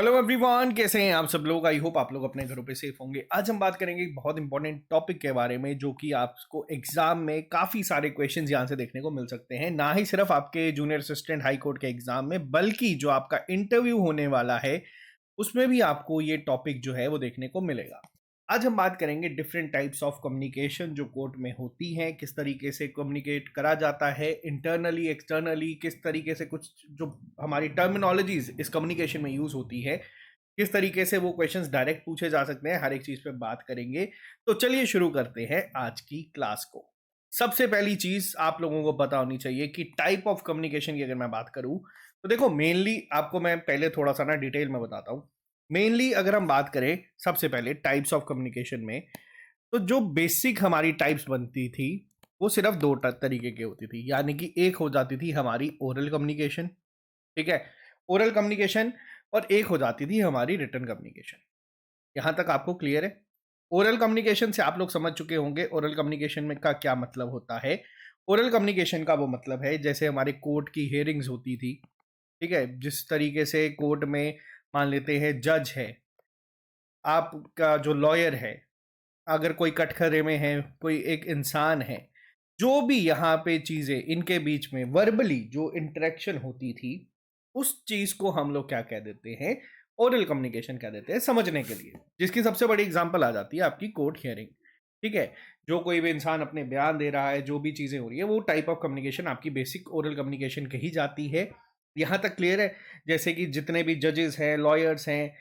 Hello everyone, कैसे हैं आप सब लोग। आई होप आप लोग अपने घरों पे सेफ होंगे। आज हम बात करेंगे एक बहुत इंपॉर्टेंट टॉपिक के बारे में जो कि आपको एग्जाम में काफ़ी सारे क्वेश्चंस यहाँ से देखने को मिल सकते हैं। ना ही सिर्फ आपके जूनियर असिस्टेंट हाई कोर्ट के एग्जाम में, बल्कि जो आपका इंटरव्यू होने वाला है उसमें भी आपको ये टॉपिक जो है वो देखने को मिलेगा। आज हम बात करेंगे डिफरेंट टाइप्स ऑफ कम्युनिकेशन जो कोर्ट में होती हैं, किस तरीके से कम्युनिकेट करा जाता है इंटरनली एक्सटर्नली, किस तरीके से कुछ जो हमारी टर्मिनोलॉजीज इस कम्युनिकेशन में यूज होती है, किस तरीके से वो क्वेश्चंस डायरेक्ट पूछे जा सकते हैं, हर एक चीज पे बात करेंगे। तो चलिए शुरू करते हैं आज की क्लास को। सबसे पहली चीज आप लोगों को पता होनी चाहिए कि टाइप ऑफ कम्युनिकेशन की अगर मैं बात करूं तो देखो, मेनली आपको मैं पहले थोड़ा सा ना डिटेल में बताता हूं। मेनली अगर हम बात करें सबसे पहले टाइप्स ऑफ कम्युनिकेशन में, तो जो बेसिक हमारी टाइप्स बनती थी वो सिर्फ दो तरीके की होती थी। यानी कि एक हो जाती थी हमारी ओरल कम्युनिकेशन, ठीक है, ओरल कम्युनिकेशन, और एक हो जाती थी हमारी रिटन कम्युनिकेशन। यहां तक आपको क्लियर है? ओरल कम्युनिकेशन से आप लोग समझ चुके होंगे ओरल कम्युनिकेशन में का क्या मतलब होता है। ओरल कम्युनिकेशन का वो मतलब है जैसे हमारे कोर्ट की हियरिंग्स होती थी, ठीक है, जिस तरीके से कोर्ट में मान लेते हैं जज है, आपका जो लॉयर है, अगर कोई कटघरे में है, कोई एक इंसान है, जो भी यहाँ पे चीजें इनके बीच में वर्बली जो इंटरेक्शन होती थी, उस चीज को हम लोग क्या कह देते हैं, ओरल कम्युनिकेशन कह देते हैं समझने के लिए। जिसकी सबसे बड़ी एग्जांपल आ जाती है आपकी कोर्ट हियरिंग, ठीक है। जो कोई भी इंसान अपने बयान दे रहा है, जो भी चीजें हो रही है, वो टाइप ऑफ कम्युनिकेशन आपकी बेसिक ओरल कम्युनिकेशन कही जाती है। यहाँ तक क्लियर है? जैसे कि जितने भी जजेस हैं, लॉयर्स हैं,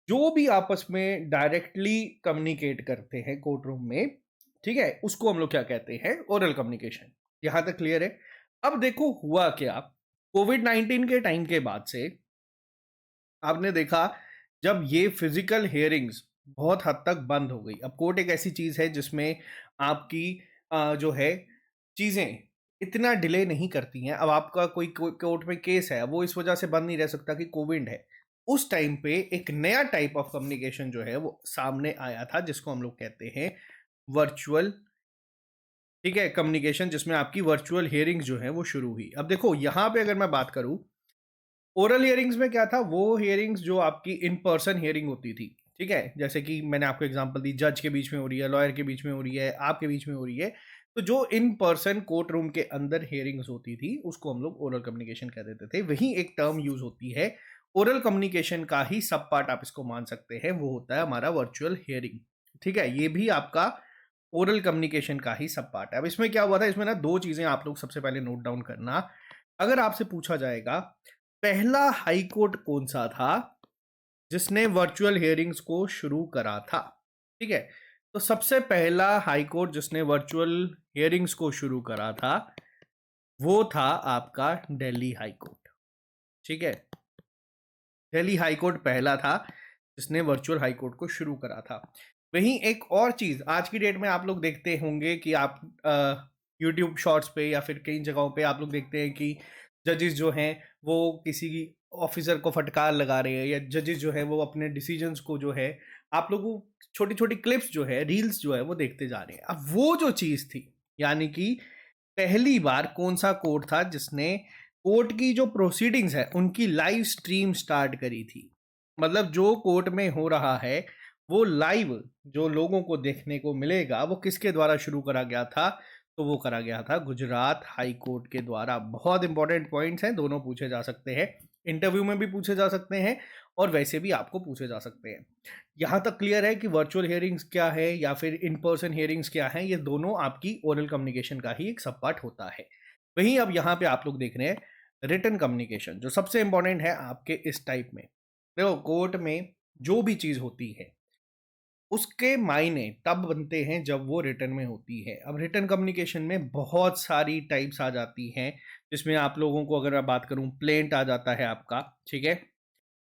जो भी आपस में डायरेक्टली कम्युनिकेट करते हैं कोर्ट रूम में, ठीक है, उसको हम लोग क्या कहते हैं, ओरल कम्युनिकेशन। यहां तक क्लियर है? अब देखो हुआ क्या, कोविड-19 के टाइम के बाद से आपने देखा जब ये फिजिकल हियरिंग्स बहुत हद तक बंद हो गई। अब कोर्ट एक ऐसी चीज है जिसमें आपकी जो है चीजें इतना डिले नहीं करती हैं। अब आपका कोई कोर्ट में केस है, वो इस वजह से बंद नहीं रह सकता कि कोविड है। उस टाइम पे एक नया टाइप ऑफ कम्युनिकेशन जो है वो सामने आया था, जिसको हम लोग कहते हैं वर्चुअल, ठीक है, कम्युनिकेशन, जिसमें आपकी वर्चुअल हियरिंग्स जो है वो शुरू हुई। अब देखो यहाँ पे अगर मैं बात करूं, ओरल हियरिंग्स में क्या था, वो हियरिंग्स जो आपकी इन पर्सन हियरिंग होती थी, ठीक है, जैसे कि मैंने आपको एग्जांपल दी, जज के बीच में हो रही है, लॉयर के बीच में हो रही है, आपके बीच में हो रही है। तो जो इन पर्सन कोर्ट रूम के अंदर हियरिंग्स होती थी उसको हम लोग ओरल कम्युनिकेशन कह देते थे। वहीं एक टर्म यूज होती है ओरल कम्युनिकेशन का ही सब पार्ट आप इसको मान सकते हैं, वो होता है हमारा वर्चुअल हियरिंग, ठीक है। ये भी आपका ओरल कम्युनिकेशन का ही सब पार्ट है। अब इसमें क्या हुआ था, इसमें ना दो चीजें आप लोग सबसे पहले नोट डाउन करना। अगर आपसे पूछा जाएगा पहला हाई कोर्ट कौन सा था जिसने वर्चुअल हियरिंग्स को शुरू करा था, ठीक है, तो सबसे पहला हाई कोर्ट जिसने वर्चुअल हियरिंग्स को शुरू करा था वो था आपका दिल्ली हाई कोर्ट, ठीक है। दिल्ली हाई कोर्ट पहला था जिसने वर्चुअल हाई कोर्ट को शुरू करा था। वहीं एक और चीज आज की डेट में आप लोग देखते होंगे कि आप यूट्यूब शॉर्ट्स पे या फिर कई जगहों पे आप लोग देखते हैं कि जजेस जो हैं वो किसी ऑफिसर को फटकार लगा रहे हैं, या जजेस जो है वो अपने डिसीजंस को जो है, आप लोगों छोटी छोटी क्लिप्स जो है, रील्स जो है वो देखते जा रहे हैं। अब वो जो चीज थी, यानी कि पहली बार कौन सा कोर्ट था जिसने कोर्ट की जो प्रोसीडिंग्स है उनकी लाइव स्ट्रीम स्टार्ट करी थी। मतलब जो कोर्ट में हो रहा है वो लाइव जो लोगों को देखने को मिलेगा, वो किसके द्वारा शुरू करा गया था, तो वो करा गया था गुजरात हाई कोर्ट के द्वारा। बहुत इंपॉर्टेंट पॉइंट्स हैं, दोनों पूछे जा सकते हैं, इंटरव्यू में भी पूछे जा सकते हैं और वैसे भी आपको पूछे जा सकते हैं। यहाँ तक क्लियर है कि वर्चुअल हियरिंग्स क्या है या फिर इन पर्सन हियरिंग्स क्या है, ये दोनों आपकी ओरल कम्युनिकेशन का ही एक सब पार्ट होता है। वहीं अब यहाँ पे आप लोग देख रहे हैं रिटन कम्युनिकेशन, जो सबसे इंपॉर्टेंट है आपके इस टाइप में। देखो कोर्ट में जो भी चीज होती है उसके मायने तब बनते हैं जब वो रिटन में होती है। अब रिटन कम्युनिकेशन में बहुत सारी टाइप्स आ जाती हैं, जिसमें आप लोगों को अगर मैं बात करूं, प्लेंट आ जाता है आपका, ठीक है,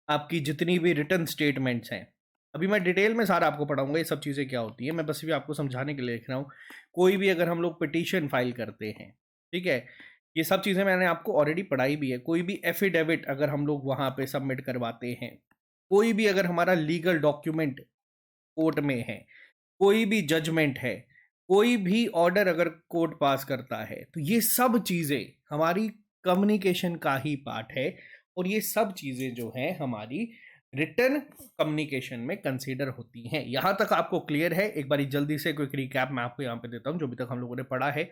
आपकी जितनी भी रिटन स्टेटमेंट्स हैं, अभी मैं डिटेल में सारा आपको पढ़ाऊंगा ये सब चीज़ें क्या होती है, मैं बस भी आपको समझाने के लिए लिख रहा हूँ। कोई भी अगर हम लोग पिटीशन फाइल करते हैं, ठीक है, ये सब चीज़ें मैंने आपको ऑलरेडी पढ़ाई भी है। कोई भी एफिडेविट अगर हम लोग वहाँ पे सबमिट करवाते हैं, कोई भी अगर हमारा लीगल डॉक्यूमेंट कोर्ट में है, कोई भी जजमेंट है, कोई भी ऑर्डर अगर कोर्ट पास करता है, तो ये सब चीज़ें हमारी कम्युनिकेशन का ही पार्ट है। और ये सब चीज़ें जो हैं हमारी रिटर्न कम्युनिकेशन में कंसीडर होती हैं। यहाँ तक आपको क्लियर है? एक बारी जल्दी से क्विक रिकैप मैं आपको यहाँ पे देता हूँ जो अभी तक हम लोगों ने पढ़ा है।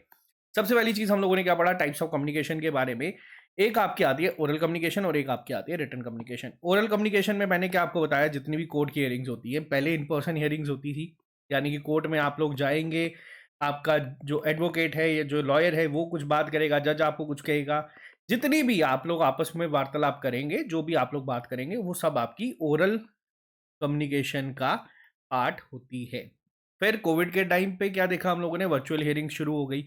सबसे पहली चीज़ हम लोगों ने क्या पढ़ा टाइप्स ऑफ कम्युनिकेशन के बारे में। एक आपकी आती है ओरल कम्युनिकेशन और एक आपकी आती है रिटर्न कम्युनिकेशन। ओरल कम्युनिकेशन में मैंने क्या आपको बताया, जितनी भी कोर्ट की हियरिंग्स होती है पहले इन पर्सन हियरिंग्स होती थी, यानी कि कोर्ट में आप लोग जाएंगे, आपका जो एडवोकेट है या जो लॉयर है वो कुछ बात करेगा, जज आपको कुछ कहेगा, जितनी भी आप लोग आपस में वार्तालाप करेंगे, जो भी आप लोग बात करेंगे वो सब आपकी ओरल कम्युनिकेशन का पार्ट होती है। फिर कोविड के टाइम पे क्या देखा हम लोगों ने, वर्चुअल हियरिंग शुरू हो गई।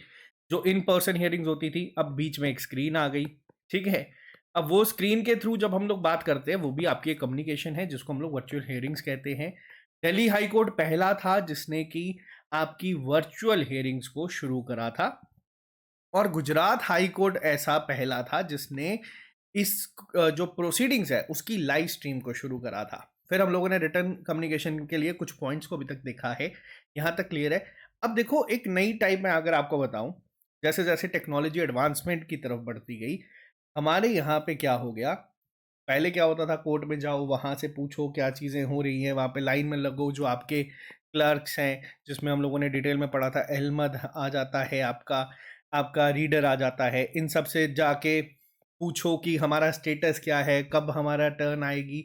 जो इन पर्सन हियरिंग्स होती थी अब बीच में एक स्क्रीन आ गई, ठीक है। अब वो स्क्रीन के थ्रू जब हम लोग बात करते हैं वो भी आपकी एक कम्युनिकेशन है जिसको हम लोग वर्चुअल हियरिंग्स कहते हैं। दिल्ली हाई कोर्ट पहला था जिसने की आपकी वर्चुअल हियरिंग्स को शुरू करा था, और गुजरात हाई कोर्ट ऐसा पहला था जिसने इस जो प्रोसीडिंग्स है उसकी लाइव स्ट्रीम को शुरू करा था। फिर हम लोगों ने रिटर्न कम्युनिकेशन के लिए कुछ पॉइंट्स को अभी तक देखा है, यहाँ तक क्लियर है। अब देखो एक नई टाइप में अगर आपको बताऊं, जैसे जैसे टेक्नोलॉजी एडवांसमेंट की तरफ बढ़ती गई, हमारे यहाँ पे क्या हो गया, पहले क्या होता था कोर्ट में जाओ, वहाँ से पूछो क्या चीज़ें हो रही हैं, वहाँ पे लाइन में लगो, जो आपके क्लर्क्स हैं जिसमें हम लोगों ने डिटेल में पढ़ा था, अहमद आ जाता है, आपका आपका रीडर आ जाता है, इन सब से जाके पूछो कि हमारा स्टेटस क्या है, कब हमारा टर्न आएगी।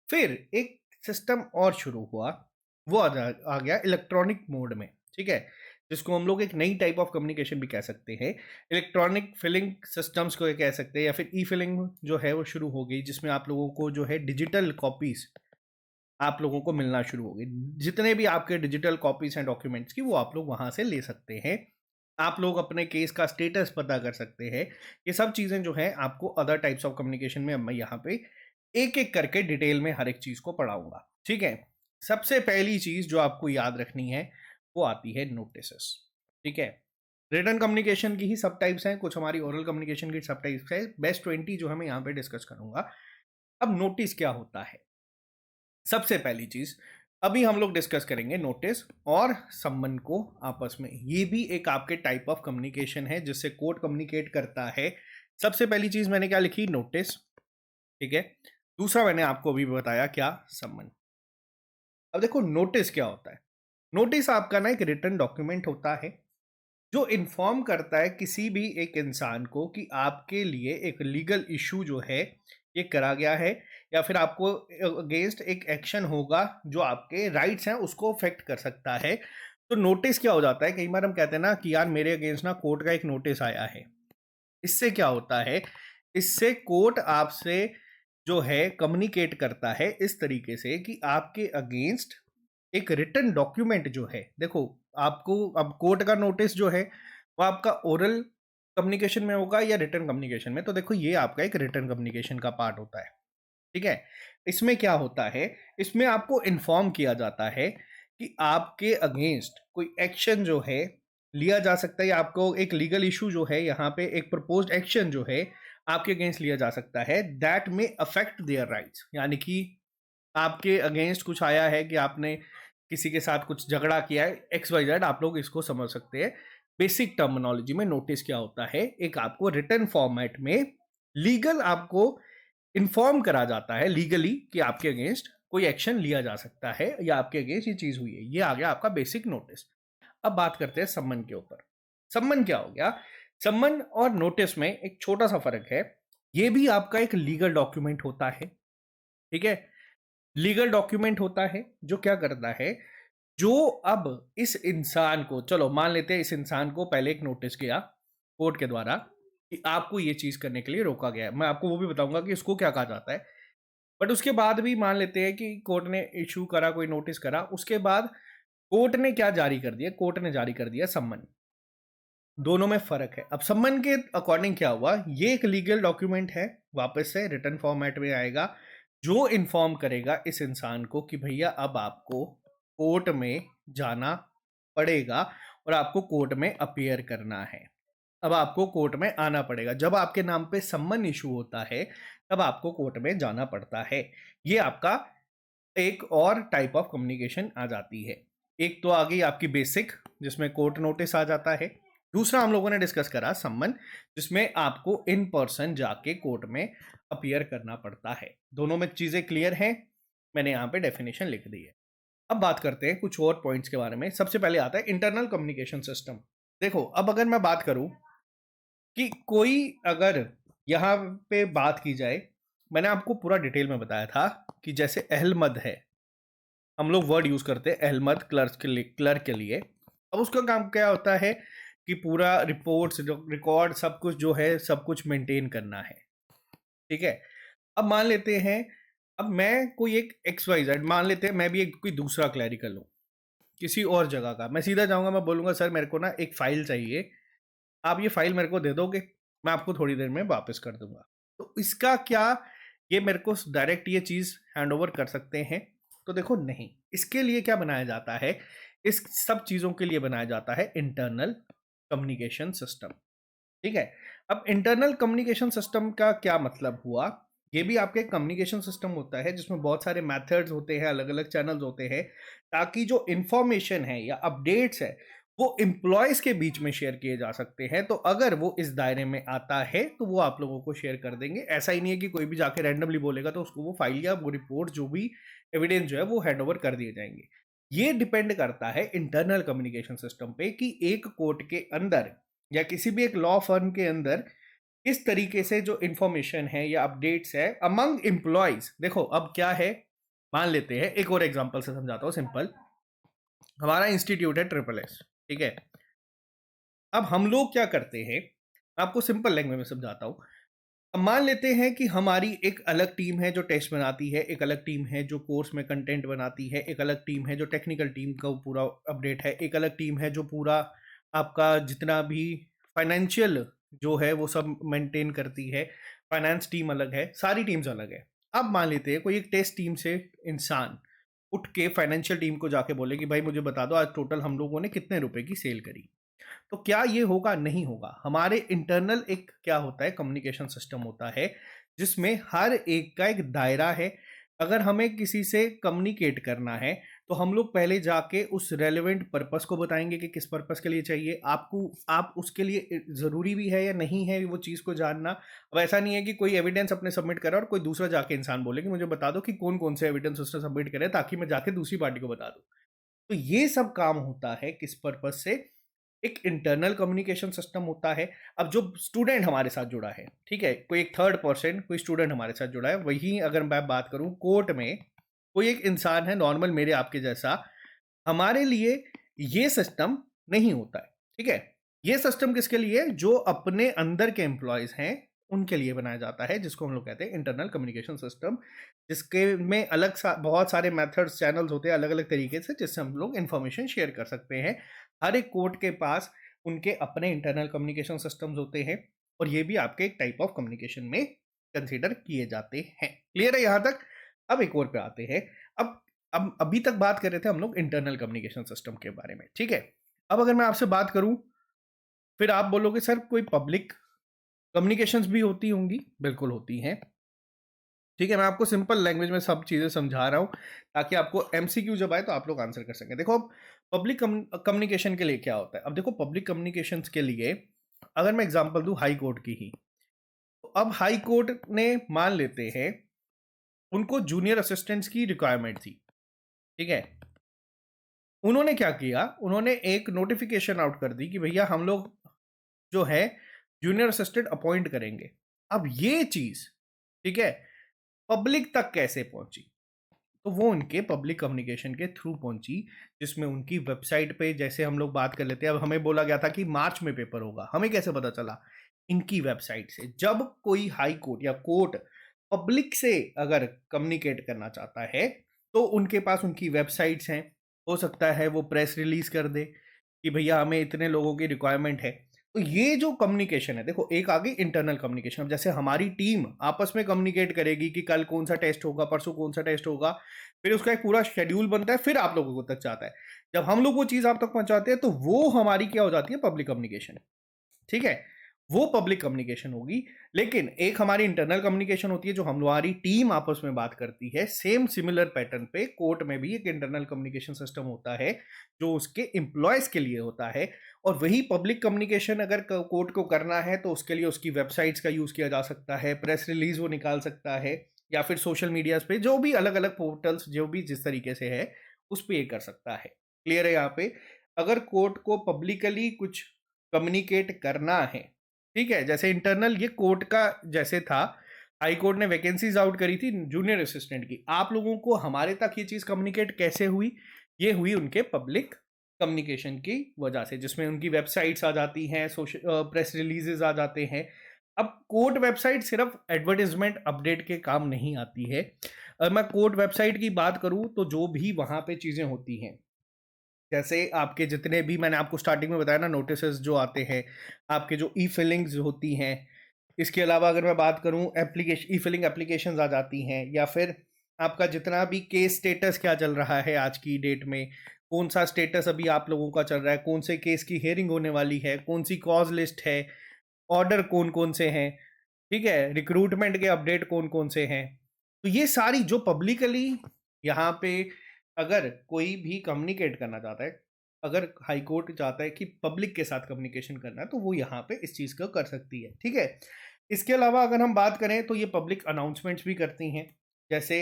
फिर एक सिस्टम और शुरू हुआ, वो आ गया इलेक्ट्रॉनिक मोड में, ठीक है, जिसको हम लोग एक नई टाइप ऑफ कम्युनिकेशन भी कह सकते हैं। इलेक्ट्रॉनिक फिलिंग सिस्टम्स को कह सकते हैं, या फिर ई फिलिंग जो है वो शुरू हो गई, जिसमें आप लोगों को जो है डिजिटल कॉपीज आप लोगों को मिलना शुरू हो गई। जितने भी आपके डिजिटल कॉपीज हैं डॉक्यूमेंट्स की वो आप लोग वहां से ले सकते हैं। आप लोग अपने केस का स्टेटस पता कर सकते हैं। ये सब चीज़ें जो हैं आपको अदर टाइप्स ऑफ कम्युनिकेशन में मैं यहाँ पे एक एक करके डिटेल में हर एक चीज़ को पढ़ाऊंगा, ठीक है। सबसे पहली चीज़ जो आपको याद रखनी है वो आती है नोटिसेस, ठीक है। रिटर्न कम्युनिकेशन की ही सब टाइप्स हैं, कुछ हमारी ओरल कम्युनिकेशन की सब टाइप्स है, बेस्ट 20 जो हमें यहाँ पे डिस्कस करूंगा। अब नोटिस क्या होता है, सबसे पहली चीज अभी हम लोग डिस्कस करेंगे नोटिस और सम्मन को आपस में। ये भी एक आपके टाइप ऑफ कम्युनिकेशन है जिससे कोर्ट कम्युनिकेट करता है। सबसे पहली चीज मैंने क्या लिखी, नोटिस, ठीक है। दूसरा मैंने आपको अभी बताया क्या, सम्मन। अब देखो नोटिस क्या होता है। नोटिस आपका ना एक रिटर्न डॉक्यूमेंट होता है जो इन्फॉर्म करता है किसी भी एक इंसान को कि आपके लिए एक लीगल इशू जो है ये करा गया है, या फिर आपको अगेंस्ट एक एक्शन होगा जो आपके राइट्स हैं उसको अफेक्ट कर सकता है। तो नोटिस क्या हो जाता है, कई बार हम कहते हैं ना कि यार मेरे अगेंस्ट ना कोर्ट का एक नोटिस आया है। इससे क्या होता है, इससे कोर्ट आपसे जो है कम्युनिकेट करता है इस तरीके से कि आपके अगेंस्ट एक रिटन डॉक्यूमेंट जो है, देखो आपको अब कोर्ट का नोटिस जो है वो आपका ओरल कम्युनिकेशन में होगा या रिटर्न कम्युनिकेशन में, तो देखो ये आपका एक रिटर्न कम्युनिकेशन का पार्ट होता है, ठीक है। इसमें क्या होता है, इसमें आपको इन्फॉर्म किया जाता है कि आपके अगेंस्ट कोई एक्शन जो है लिया जा सकता है, या आपको एक लीगल इशू जो है यहाँ पे एक प्रपोज्ड एक्शन जो है आपके अगेंस्ट लिया जा सकता है, दैट में अफेक्ट देयर राइट्स। यानी कि आपके अगेंस्ट कुछ आया है कि आपने किसी के साथ कुछ झगड़ा किया है, एक्स वाई जेड, आप लोग इसको समझ सकते हैं। बेसिक टर्मिनोलॉजी में नोटिस क्या होता है, एक आपको रिटर्न फॉर्मेट में लीगल आपको इन्फॉर्म करा जाता है लीगली कि आपके अगेंस्ट कोई एक्शन लिया जा सकता है या आपके अगेंस्ट ये चीज हुई है। ये आ गया आपका बेसिक नोटिस। अब बात करते हैं सम्मन के ऊपर। सम्मन क्या हो गया, सम्मन और नोटिस में एक छोटा सा फर्क है। ये भी आपका एक लीगल डॉक्यूमेंट होता है, ठीक है। लीगल डॉक्यूमेंट होता है जो क्या करता है, जो अब इस इंसान को, चलो मान लेते हैं इस इंसान को पहले एक नोटिस गया कोर्ट के द्वारा कि आपको ये चीज करने के लिए रोका गया है, मैं आपको वो भी बताऊंगा कि इसको क्या कहा जाता है। बट उसके बाद भी मान लेते हैं कि कोर्ट ने इशू करा, कोई नोटिस करा, उसके बाद कोर्ट ने क्या जारी कर दिया, कोर्ट ने जारी कर दिया सम्मन। दोनों में फर्क है। अब सम्मन के अकॉर्डिंग क्या हुआ, ये एक लीगल डॉक्यूमेंट है, वापस से रिटर्न फॉर्मेट में आएगा, जो इन्फॉर्म करेगा इस इंसान को कि भैया अब आपको कोर्ट में जाना पड़ेगा और आपको कोर्ट में अपीयर करना है। अब आपको कोर्ट में आना पड़ेगा, जब आपके नाम पे सम्मन इशू होता है तब आपको कोर्ट में जाना पड़ता है। ये आपका एक और टाइप ऑफ कम्युनिकेशन आ जाती है। एक तो आ गई आपकी बेसिक जिसमें कोर्ट नोटिस आ जाता है, दूसरा हम लोगों ने डिस्कस करा सम्मन, जिसमें आपको इन पर्सन जाके कोर्ट में अपीयर करना पड़ता है। दोनों में चीजें क्लियर हैं। मैंने यहाँ पे डेफिनेशन लिख दी है। अब बात करते हैं कुछ और पॉइंट्स के बारे में। सबसे पहले आता है इंटरनल कम्युनिकेशन सिस्टम। देखो, अब अगर मैं बात करूं कि कोई अगर यहाँ पे बात की जाए, मैंने आपको पूरा डिटेल में बताया था कि जैसे अहलमद है, हम लोग वर्ड यूज करते हैं अहलमद क्लर्क के लिए। अब उसका काम क्या होता है कि पूरा रिपोर्ट्स रिकॉर्ड सब कुछ जो है सब कुछ मेंटेन करना है। ठीक है। अब मान लेते हैं, अब मैं कोई एक एक्स वाई जेड, मान लेते हैं मैं भी एक कोई दूसरा क्लैरिकल हूँ किसी और जगह का। मैं सीधा जाऊंगा, मैं बोलूंगा सर मेरे को ना एक फाइल चाहिए, आप ये फाइल मेरे को दे दोगे, मैं आपको थोड़ी देर में वापस कर दूंगा। तो इसका क्या, ये मेरे को डायरेक्ट ये चीज़ हैंड ओवर कर सकते हैं? तो देखो नहीं, इसके लिए क्या बनाया जाता है, इस सब चीज़ों के लिए बनाया जाता है इंटरनल कम्युनिकेशन सिस्टम। ठीक है। अब इंटरनल कम्युनिकेशन सिस्टम का क्या मतलब हुआ, ये भी आपके कम्युनिकेशन सिस्टम होता है जिसमें बहुत सारे मेथड्स होते हैं, अलग अलग चैनल्स होते हैं, ताकि जो इंफॉर्मेशन है या अपडेट्स है वो एम्प्लॉयज के बीच में शेयर किए जा सकते हैं। तो अगर वो इस दायरे में आता है तो वो आप लोगों को शेयर कर देंगे। ऐसा ही नहीं है कि कोई भी जाके रैंडमली बोलेगा तो उसको वो फाइल या वो रिपोर्ट जो भी एविडेंस जो है वो हैंड ओवर कर दिए जाएंगे। ये डिपेंड करता है इंटरनल कम्युनिकेशन सिस्टम पे कि एक कोर्ट के अंदर या किसी भी एक लॉ फर्म के अंदर इस तरीके से जो इंफॉर्मेशन है या अपडेट्स है अमंग एम्प्लॉयज। देखो अब क्या है, मान लेते हैं एक और एग्जांपल से समझाता हूँ सिंपल। हमारा इंस्टीट्यूट है ट्रिपल एस। ठीक है। अब हम लोग क्या करते हैं, आपको सिंपल लैंग्वेज में समझाता हूँ। अब मान लेते हैं कि हमारी एक अलग टीम है जो टेस्ट बनाती है, एक अलग टीम है जो कोर्स में कंटेंट बनाती है, एक अलग टीम है जो टेक्निकल टीम का पूरा अपडेट है, एक अलग टीम है जो पूरा आपका जितना भी फाइनेंशियल जो है वो सब मेंटेन करती है। फाइनेंस टीम अलग है, सारी टीम्स अलग है। अब मान लेते हैं कोई एक टेस्ट टीम से इंसान उठ के फाइनेंशियल टीम को जाके बोले कि भाई मुझे बता दो आज टोटल हम लोगों ने कितने रुपए की सेल करी। तो क्या ये होगा? नहीं होगा। हमारे इंटरनल एक क्या होता है, कम्युनिकेशन सिस्टम होता है जिसमें हर एक का एक दायरा है। अगर हमें किसी से कम्युनिकेट करना है तो हम लोग पहले जाके उस रेलेवेंट पर्पस को बताएंगे कि किस पर्पस के लिए चाहिए आपको, आप उसके लिए ज़रूरी भी है या नहीं है वो चीज़ को जानना। अब ऐसा नहीं है कि कोई एविडेंस अपने सबमिट करा और कोई दूसरा जाके इंसान बोले कि मुझे बता दो कि कौन कौन से एविडेंस उसने सबमिट करे ताकि मैं जाके दूसरी पार्टी को बता दूं। तो ये सब काम होता है किस पर्पस से, एक इंटरनल कम्युनिकेशन सिस्टम होता है। अब जो स्टूडेंट हमारे साथ जुड़ा है, ठीक है, कोई एक थर्ड पर्सन कोई स्टूडेंट हमारे साथ जुड़ा है, वही अगर मैं बात करूं कोर्ट में कोई एक इंसान है नॉर्मल मेरे आपके जैसा, हमारे लिए ये सिस्टम नहीं होता है। ठीक है। ये सिस्टम किसके लिए? जो अपने अंदर के एम्प्लॉयज हैं उनके लिए बनाया जाता है, जिसको हम लोग कहते हैं इंटरनल कम्युनिकेशन सिस्टम, जिसके में बहुत सारे मेथड्स चैनल्स होते हैं अलग अलग तरीके से जिससे हम लोग इंफॉर्मेशन शेयर कर सकते हैं। हर एक कोर्ट के पास उनके अपने इंटरनल कम्युनिकेशन सिस्टम्स होते हैं और ये भी आपके एक टाइप ऑफ कम्युनिकेशन में कंसीडर किए जाते हैं। क्लियर है यहाँ तक? अब एक और पे आते हैं। अब अभी तक बात कर रहे थे हम लोग इंटरनल कम्युनिकेशन सिस्टम के बारे में। ठीक है। अब अगर मैं आपसे बात करूं, फिर आप बोलोगे सर कोई पब्लिक कम्युनिकेशंस भी होती होंगी। बिल्कुल होती हैं। ठीक है, मैं आपको सिंपल लैंग्वेज में सब चीज़ें समझा रहा हूँ ताकि आपको एमसीक्यू जब आए तो आप लोग आंसर कर सकें। देखो अब पब्लिक कम्युनिकेशन के लिए क्या होता है। अब देखो पब्लिक कम्युनिकेशंस के लिए अगर मैं एग्जांपल दूं हाई कोर्ट की ही, तो अब हाई कोर्ट ने मान लेते हैं उनको जूनियर असिस्टेंट्स की रिक्वायरमेंट थी। ठीक है। उन्होंने क्या किया, उन्होंने एक नोटिफिकेशन आउट कर दी कि भैया हम लोग जो है जूनियर असिस्टेंट अपॉइंट करेंगे। अब ये चीज, ठीक है, पब्लिक तक कैसे पहुंची? तो वो उनके पब्लिक कम्युनिकेशन के थ्रू पहुंची, जिसमें उनकी वेबसाइट पे, जैसे हम लोग बात कर लेते हैं, अब हमें बोला गया था कि मार्च में पेपर होगा, हमें कैसे पता चला? इनकी वेबसाइट से। जब कोई हाई कोर्ट या कोर्ट पब्लिक से अगर कम्युनिकेट करना चाहता है तो उनके पास उनकी वेबसाइट्स हैं। हो सकता है वो प्रेस रिलीज कर दे कि भैया हमें इतने लोगों की रिक्वायरमेंट है। तो ये जो कम्युनिकेशन है, देखो एक आ गई इंटरनल कम्युनिकेशन। अब जैसे हमारी टीम आपस में कम्युनिकेट करेगी कि कल कौन सा टेस्ट होगा, परसों कौन सा टेस्ट होगा, फिर उसका एक पूरा शेड्यूल बनता है, फिर आप लोगों को तक जाता है। जब हम लोग वो चीज़ आप तक पहुंचाते हैं तो वो हमारी क्या हो जाती है? Public communication. ठीक है। वो पब्लिक कम्युनिकेशन होगी। लेकिन एक हमारी इंटरनल कम्युनिकेशन होती है जो हमारी टीम आपस में बात करती है। सेम सिमिलर पैटर्न पे कोर्ट में भी एक इंटरनल कम्युनिकेशन सिस्टम होता है जो उसके एम्प्लॉयज के लिए होता है। और वही पब्लिक कम्युनिकेशन अगर कोर्ट को करना है तो उसके लिए उसकी वेबसाइट्स का यूज किया जा सकता है, प्रेस रिलीज वो निकाल सकता है, या फिर सोशल मीडियाज पे, जो भी अलग अलग पोर्टल्स, जो भी जिस तरीके से है उस पे ये कर सकता है। क्लियर है यहाँ पे? अगर कोर्ट को पब्लिकली कुछ कम्युनिकेट करना है, ठीक है, जैसे इंटरनल ये कोर्ट का जैसे था, हाई कोर्ट ने वैकेंसीज आउट करी थी जूनियर असिस्टेंट की, आप लोगों को हमारे तक ये चीज कम्युनिकेट कैसे हुई? ये हुई उनके पब्लिक कम्युनिकेशन की वजह से, जिसमें उनकी वेबसाइट्स आ जाती हैं, सोशल प्रेस रिलीजेस आ जाते हैं। अब कोर्ट वेबसाइट सिर्फ एडवर्टीजमेंट अपडेट के काम नहीं आती है। अगर मैं कोर्ट वेबसाइट की बात करूं तो जो भी वहां पे चीजें होती हैं, जैसे आपके जितने भी मैंने आपको स्टार्टिंग में बताया ना, नोटिसेस जो आते हैं, आपके जो ई फिलिंग्स होती हैं, इसके अलावा अगर मैं बात करूं एप्लीकेशन, ई फिलिंग एप्लीकेशंस आ जाती हैं, या फिर आपका जितना भी केस स्टेटस क्या चल रहा है आज की डेट में, कौन सा स्टेटस अभी आप लोगों का चल रहा है, कौन से केस की हियरिंग होने वाली है, कौन सी कॉज लिस्ट है, ऑर्डर कौन कौन से हैं, ठीक है, रिक्रूटमेंट के अपडेट कौन कौन से हैं, तो ये सारी जो पब्लिकली यहाँ पे अगर कोई भी कम्युनिकेट करना चाहता है, अगर हाई कोर्ट चाहता है कि पब्लिक के साथ कम्युनिकेशन करना है, तो वो यहाँ पे इस चीज़ को कर सकती है, ठीक है। इसके अलावा अगर हम बात करें तो ये पब्लिक अनाउंसमेंट्स भी करती हैं, जैसे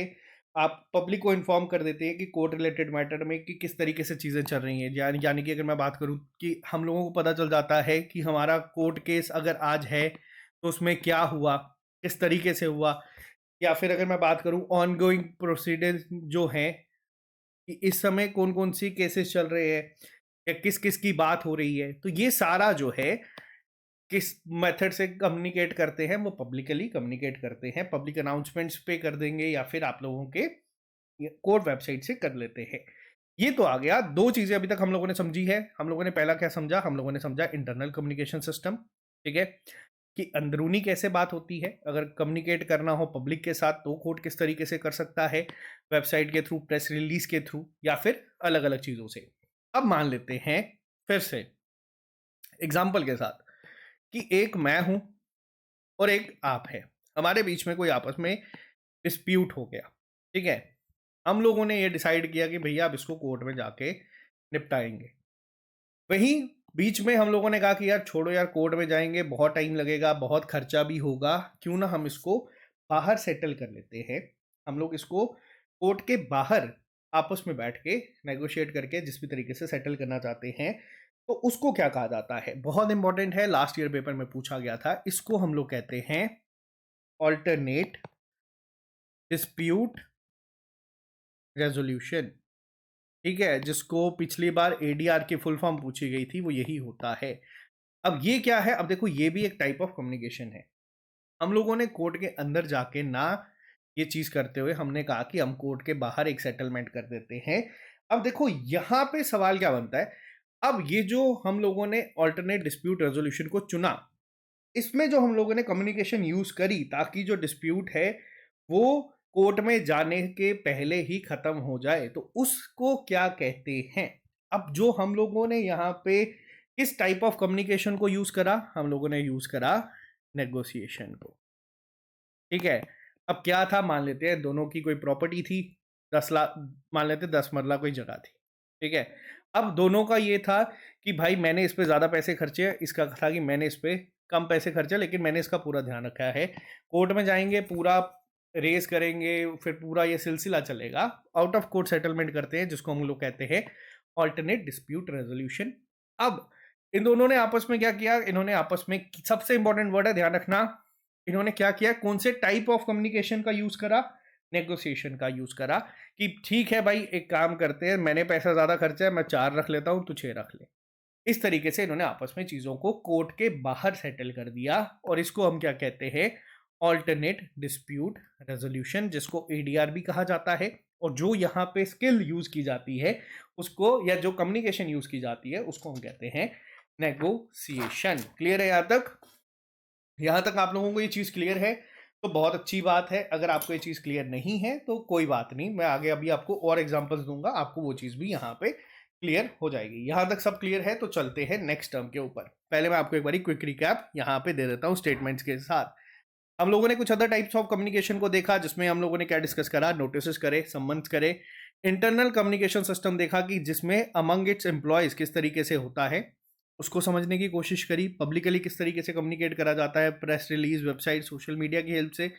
आप पब्लिक को इन्फॉर्म कर देते हैं कि कोर्ट रिलेटेड मैटर में कि किस तरीके से चीज़ें चल रही हैं, यानी कि अगर मैं बात करूं कि हम लोगों को पता चल जाता है कि हमारा कोर्ट केस अगर आज है तो उसमें क्या हुआ, किस तरीके से हुआ, या फिर अगर मैं बात करूं ऑन गोइंग प्रोसीडिंग जो हैं कि इस समय कौन कौन सी केसेस चल रहे हैं या किस किस की बात हो रही है, तो ये सारा जो है किस मेथड से कम्युनिकेट करते हैं, वो पब्लिकली कम्युनिकेट करते हैं, पब्लिक अनाउंसमेंट्स पे कर देंगे या फिर आप लोगों के कोर्ट वेबसाइट से कर लेते हैं। ये तो आ गया, दो चीजें अभी तक हम लोगों ने समझी है। हम लोगों ने पहला क्या समझा? हम लोगों ने समझा इंटरनल कम्युनिकेशन सिस्टम, ठीक है, कि अंदरूनी कैसे बात होती है, अगर कम्युनिकेट करना हो पब्लिक के साथ तो कोर्ट किस तरीके से कर सकता है, वेबसाइट के थ्रू, प्रेस रिलीज के थ्रू, या फिर अलग अलग चीजों से। अब मान लेते हैं फिर से एग्जाम्पल के साथ कि एक मैं हूं और एक आप है, हमारे बीच में कोई आपस में डिस्प्यूट हो गया, ठीक है, हम लोगों ने ये डिसाइड किया कि भैया अब इसको कोर्ट में जाके निपटाएंगे। वहीं बीच में हम लोगों ने कहा कि यार छोड़ो यार, कोर्ट में जाएंगे बहुत टाइम लगेगा, बहुत खर्चा भी होगा, क्यों ना हम इसको बाहर सेटल कर लेते हैं। हम लोग इसको कोर्ट के बाहर आपस में बैठ के नेगोशिएट करके जिस भी तरीके से सेटल करना चाहते हैं, तो उसको क्या कहा जाता है? बहुत इंपॉर्टेंट है, लास्ट ईयर पेपर में पूछा गया था। इसको हम लोग कहते हैं ऑल्टरनेट डिस्प्यूट रेजोल्यूशन, ठीक है, जिसको पिछली बार एडीआर की फुल फॉर्म पूछी गई थी, वो यही होता है। अब ये क्या है? अब देखो, ये भी एक टाइप ऑफ कम्युनिकेशन है। हम लोगों ने कोर्ट के अंदर जाके ना ये चीज करते हुए हमने कहा कि हम कोर्ट के बाहर एक सेटलमेंट कर देते हैं। अब देखो यहाँ पे सवाल क्या बनता है, अब ये जो हम लोगों ने ऑल्टरनेट डिस्प्यूट रेजोल्यूशन को चुना, इसमें जो हम लोगों ने कम्युनिकेशन यूज करी ताकि जो डिस्प्यूट है वो कोर्ट में जाने के पहले ही खत्म हो जाए, तो उसको क्या कहते हैं? अब जो हम लोगों ने यहाँ पे किस टाइप ऑफ कम्युनिकेशन को यूज करा? हम लोगों ने यूज करा नेगोशिएशन को, ठीक है। अब क्या था, मान लेते हैं दोनों की कोई प्रॉपर्टी थी, 10 लाख, मान लेते 10 मरला कोई जगह थी, ठीक है। अब दोनों का ये था कि भाई मैंने इस पे ज़्यादा पैसे खर्चे, इसका था कि मैंने इस पे कम पैसे खर्चे, लेकिन मैंने इसका पूरा ध्यान रखा है। कोर्ट में जाएंगे, पूरा रेस करेंगे, फिर पूरा ये सिलसिला चलेगा, आउट ऑफ कोर्ट सेटलमेंट करते हैं, जिसको हम लोग कहते हैं ऑल्टरनेट डिस्प्यूट रेजोल्यूशन। अब इन दोनों ने आपस में क्या किया? इन्होंने आपस में, सबसे इंपॉर्टेंट वर्ड है, ध्यान रखना, इन्होंने क्या किया, कौन से टाइप ऑफ कम्युनिकेशन का यूज करा? नेगोशिएशन का यूज करा, कि ठीक है भाई एक काम करते हैं, मैंने पैसा ज्यादा खर्चा है, मैं 4 रख लेता हूं, तू 6 रख ले। इस तरीके से इन्होंने आपस में चीजों को कोर्ट के बाहर सेटल कर दिया, और इसको हम क्या कहते हैं? ऑल्टरनेट डिस्प्यूट रेजोल्यूशन, जिसको एडीआर भी कहा जाता है। और जो यहाँ पे स्किल यूज की जाती है उसको, या जो कम्युनिकेशन यूज की जाती है उसको हम कहते हैं नेगोशिएशन। क्लियर है यहाँ तक? यहाँ तक आप लोगों को ये चीज क्लियर है तो बहुत अच्छी बात है। अगर आपको ये चीज क्लियर नहीं है तो कोई बात नहीं, मैं आगे अभी आपको और एग्जांपल्स दूंगा, आपको वो चीज भी यहाँ पे क्लियर हो जाएगी। यहाँ तक सब क्लियर है तो चलते हैं नेक्स्ट टर्म के ऊपर। पहले मैं आपको एक बार क्विक रिकैप यहाँ पे दे देता हूँ स्टेटमेंट्स के साथ। हम लोगों ने कुछ अदर टाइप्स ऑफ कम्युनिकेशन को देखा, जिसमें हम लोगों ने क्या डिस्कस करा? नोटिस करे, सम्मन्स करे। इंटरनल कम्युनिकेशन सिस्टम देखा कि जिसमें अमंग इट्स एम्प्लॉयज किस तरीके से होता है, उसको समझने की कोशिश करी। पब्लिकली किस तरीके से कम्युनिकेट करा जाता है, press release, website, social media की हेल्प से।